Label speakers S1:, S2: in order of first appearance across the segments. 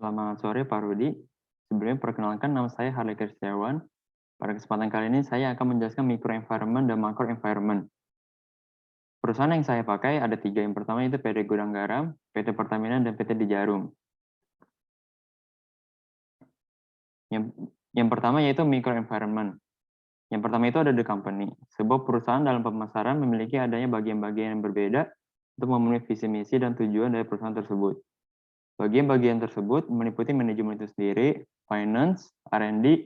S1: Selamat sore Pak Rudi. Sebelumnya perkenalkan nama saya Harley Kristiawan. Pada kesempatan kali ini saya akan menjelaskan microenvironment dan macroenvironment. Perusahaan yang saya pakai ada 3. Yang pertama itu PT Gudang Garam, PT Pertamina, dan PT Di Jarum. Yang pertama yaitu microenvironment. Yang pertama itu ada the company. Sebuah perusahaan dalam pemasaran memiliki adanya bagian-bagian yang berbeda untuk memenuhi visi misi dan tujuan dari perusahaan tersebut. Bagian-bagian tersebut meliputi manajemen itu sendiri, finance, R&D,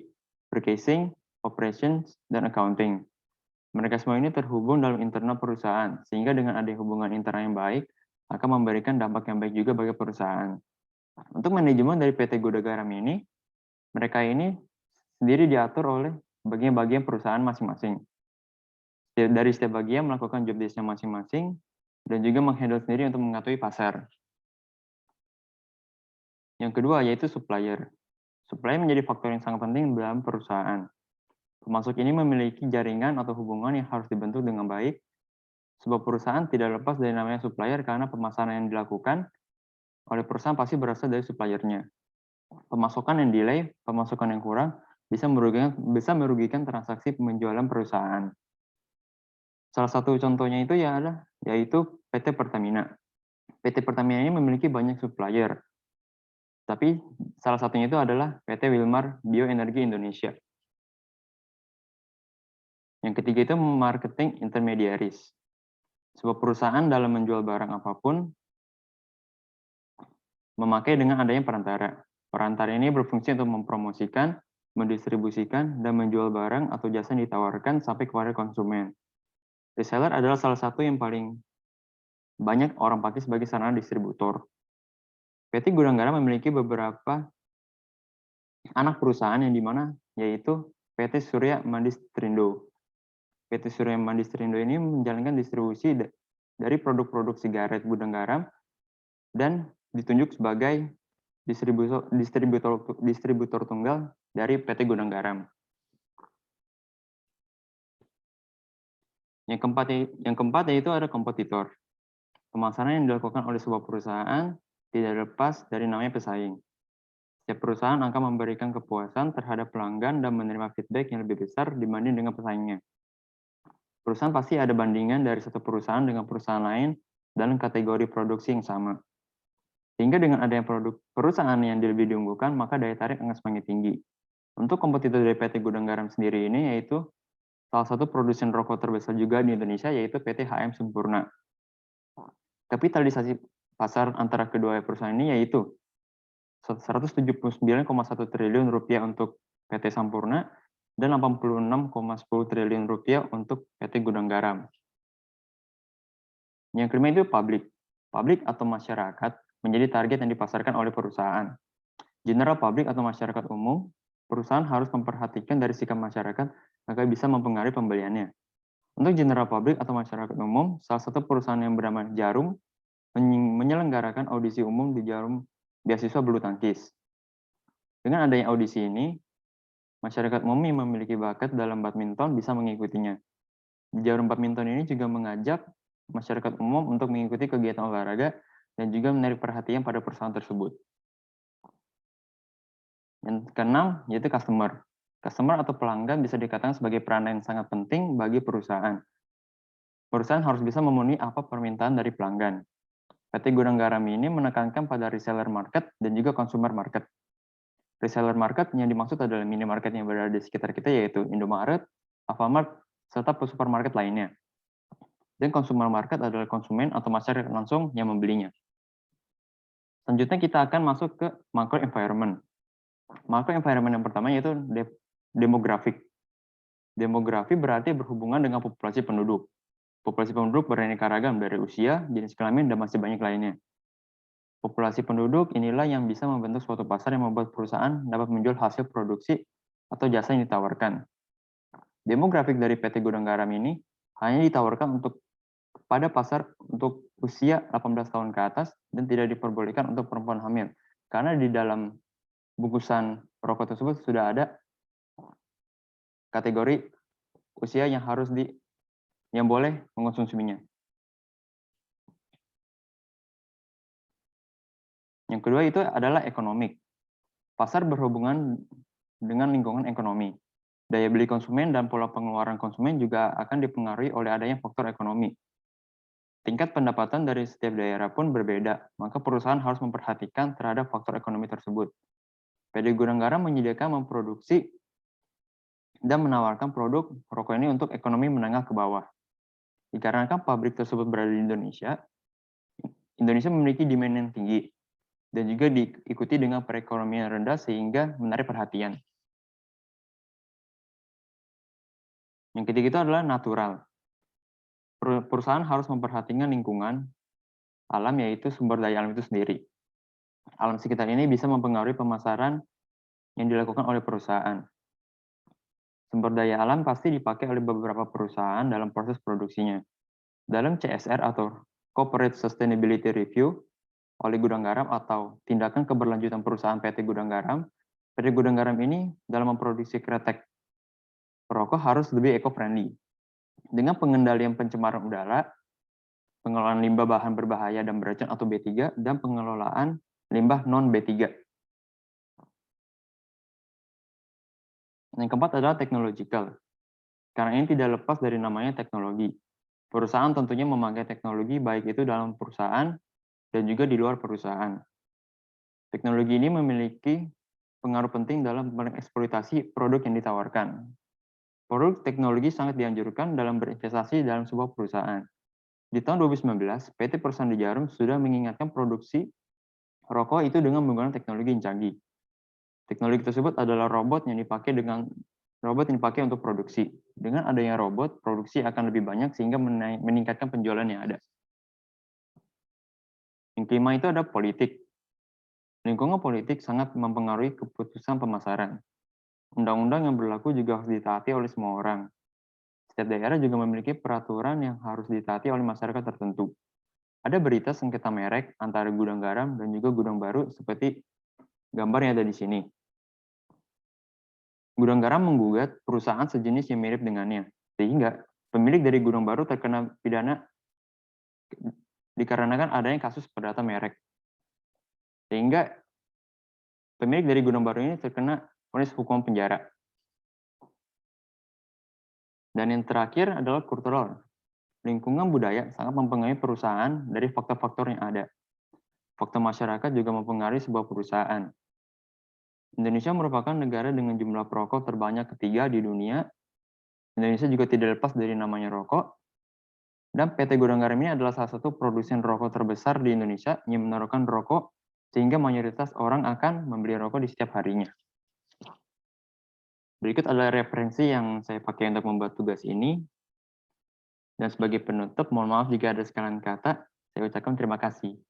S1: purchasing, operations, dan accounting. Mereka semua ini terhubung dalam internal perusahaan, sehingga dengan adanya hubungan internal yang baik, akan memberikan dampak yang baik juga bagi perusahaan. Untuk manajemen dari PT Gudang Garam ini, mereka ini sendiri diatur oleh bagian-bagian perusahaan masing-masing. Dari setiap bagian melakukan job desk-nya masing-masing, dan juga menghandle sendiri untuk mengetahui pasar. Yang kedua yaitu supplier. Supplier menjadi faktor yang sangat penting dalam perusahaan. Pemasok ini memiliki jaringan atau hubungan yang harus dibentuk dengan baik. Sebuah perusahaan tidak lepas dari namanya supplier karena pemasaran yang dilakukan oleh perusahaan pasti berasal dari suppliernya. Pemasokan yang delay, pemasukan yang kurang, bisa merugikan transaksi penjualan perusahaan. Salah satu contohnya itu yaitu PT Pertamina. PT Pertamina ini memiliki banyak supplier, tapi salah satunya itu adalah PT Wilmar Bioenergi Indonesia. Yang ketiga itu marketing intermediaries. Sebuah perusahaan dalam menjual barang apapun memakai dengan adanya perantara. Perantara ini berfungsi untuk mempromosikan, mendistribusikan, dan menjual barang atau jasa yang ditawarkan sampai kepada konsumen. Reseller adalah salah satu yang paling banyak orang pakai sebagai sarana distributor. PT Gudang Garam memiliki beberapa anak perusahaan yang dimana yaitu PT Surya Mandistrindo. PT Surya Mandistrindo ini menjalankan distribusi dari produk-produk sigaret Gudang Garam dan ditunjuk sebagai distributor tunggal dari PT Gudang Garam. Yang keempat yaitu ada kompetitor. Pemasaran yang dilakukan oleh sebuah perusahaan tidak lepas dari namanya pesaing. Setiap perusahaan akan memberikan kepuasan terhadap pelanggan dan menerima feedback yang lebih besar dibanding dengan pesaingnya. Perusahaan pasti ada bandingan dari satu perusahaan dengan perusahaan lain dalam kategori produksi yang sama. Sehingga dengan adanya perusahaan yang lebih diunggulkan, maka daya tarik akan semakin tinggi. Untuk kompetitor dari PT Gudang Garam sendiri ini yaitu salah satu produsen rokok terbesar juga di Indonesia yaitu PT HM Sempurna. Kapitalisasi pasar antara kedua perusahaan ini yaitu 179,1 triliun rupiah untuk PT Sampurna dan 86,10 triliun rupiah untuk PT Gudang Garam. Yang kelima itu publik. Publik atau masyarakat menjadi target yang dipasarkan oleh perusahaan. General public atau masyarakat umum, perusahaan harus memperhatikan dari sikap masyarakat agar bisa mempengaruhi pembeliannya. Untuk general public atau masyarakat umum, salah satu perusahaan yang bernama Jarum menyelenggarakan audisi umum di Jarum Beasiswa Bulu Tangkis. Dengan adanya audisi ini, masyarakat umum yang memiliki bakat dalam badminton bisa mengikutinya. Di Jarum Badminton ini juga mengajak masyarakat umum untuk mengikuti kegiatan olahraga dan juga menarik perhatian pada perusahaan tersebut. Yang keenam, yaitu customer. Customer atau pelanggan bisa dikatakan sebagai peranan yang sangat penting bagi perusahaan. Perusahaan harus bisa memenuhi apa permintaan dari pelanggan. PT Gudang Garam ini menekankan pada reseller market dan juga consumer market. Reseller market yang dimaksud adalah minimarket yang berada di sekitar kita yaitu Indomaret, Alfamart, serta supermarket lainnya. Dan consumer market adalah konsumen atau masyarakat langsung yang membelinya. Selanjutnya kita akan masuk ke macro environment. Macro environment yang pertama yaitu demografik. Demografi berarti berhubungan dengan populasi penduduk. Populasi penduduk beraneka ragam dari usia, jenis kelamin, dan masih banyak lainnya. Populasi penduduk inilah yang bisa membentuk suatu pasar yang membuat perusahaan dapat menjual hasil produksi atau jasa yang ditawarkan. Demografik dari PT Gudang Garam ini hanya ditawarkan pada pasar untuk usia 18 tahun ke atas dan tidak diperbolehkan untuk perempuan hamil. Karena di dalam bungkusan rokok tersebut sudah ada kategori usia yang boleh mengonsumsinya. Yang kedua itu adalah ekonomik. Pasar berhubungan dengan lingkungan ekonomi. Daya beli konsumen dan pola pengeluaran konsumen juga akan dipengaruhi oleh adanya faktor ekonomi. Tingkat pendapatan dari setiap daerah pun berbeda, maka perusahaan harus memperhatikan terhadap faktor ekonomi tersebut. PT Gudang Garam menyediakan memproduksi dan menawarkan produk rokok ini untuk ekonomi menengah ke bawah. Dikarenakan pabrik tersebut berada di Indonesia, Indonesia memiliki demand yang tinggi dan juga diikuti dengan perekonomian rendah sehingga menarik perhatian. Yang ketiga itu adalah natural. Perusahaan harus memperhatikan lingkungan alam, yaitu sumber daya alam itu sendiri. Alam sekitar ini bisa mempengaruhi pemasaran yang dilakukan oleh perusahaan. Sumber daya alam pasti dipakai oleh beberapa perusahaan dalam proses produksinya. Dalam CSR atau Corporate Sustainability Review oleh Gudang Garam atau tindakan keberlanjutan perusahaan PT Gudang Garam, PT Gudang Garam ini dalam memproduksi kretek rokok harus lebih eco-friendly. Dengan pengendalian pencemaran udara, pengelolaan limbah bahan berbahaya dan beracun atau B3, dan pengelolaan limbah non-B3. Yang keempat adalah technological. Karena ini tidak lepas dari namanya teknologi. Perusahaan tentunya memakai teknologi baik itu dalam perusahaan dan juga di luar perusahaan. Teknologi ini memiliki pengaruh penting dalam mengeksploitasi produk yang ditawarkan. Produk teknologi sangat dianjurkan dalam berinvestasi dalam sebuah perusahaan. Di tahun 2019, PT Perusahaan di Jarum sudah mengingatkan produksi rokok itu dengan menggunakan teknologi yang canggih. Teknologi tersebut adalah robot yang dipakai untuk produksi. Dengan adanya robot, produksi akan lebih banyak sehingga meningkatkan penjualan yang ada. Yang kelima itu ada politik. Lingkungan politik sangat mempengaruhi keputusan pemasaran. Undang-undang yang berlaku juga harus ditaati oleh semua orang. Setiap daerah juga memiliki peraturan yang harus ditaati oleh masyarakat tertentu. Ada berita sengketa merek antara Gudang Garam dan juga Gudang Baru seperti gambar yang ada di sini. Gudang Garam menggugat perusahaan sejenis yang mirip dengannya, sehingga pemilik dari Gudang Baru terkena pidana dikarenakan adanya kasus perdata merek. Sehingga pemilik dari Gudang Baru ini terkena vonis hukuman penjara. Dan yang terakhir adalah kultural. Lingkungan budaya sangat mempengaruhi perusahaan dari faktor-faktor yang ada. Faktor masyarakat juga mempengaruhi sebuah perusahaan. Indonesia merupakan negara dengan jumlah perokok terbanyak ketiga di dunia. Indonesia juga tidak lepas dari namanya rokok. Dan PT Gudang Garam ini adalah salah satu produsen rokok terbesar di Indonesia yang menaruhkan rokok sehingga mayoritas orang akan membeli rokok di setiap harinya. Berikut adalah referensi yang saya pakai untuk membuat tugas ini. Dan sebagai penutup, mohon maaf jika ada sekalian kata, saya ucapkan terima kasih.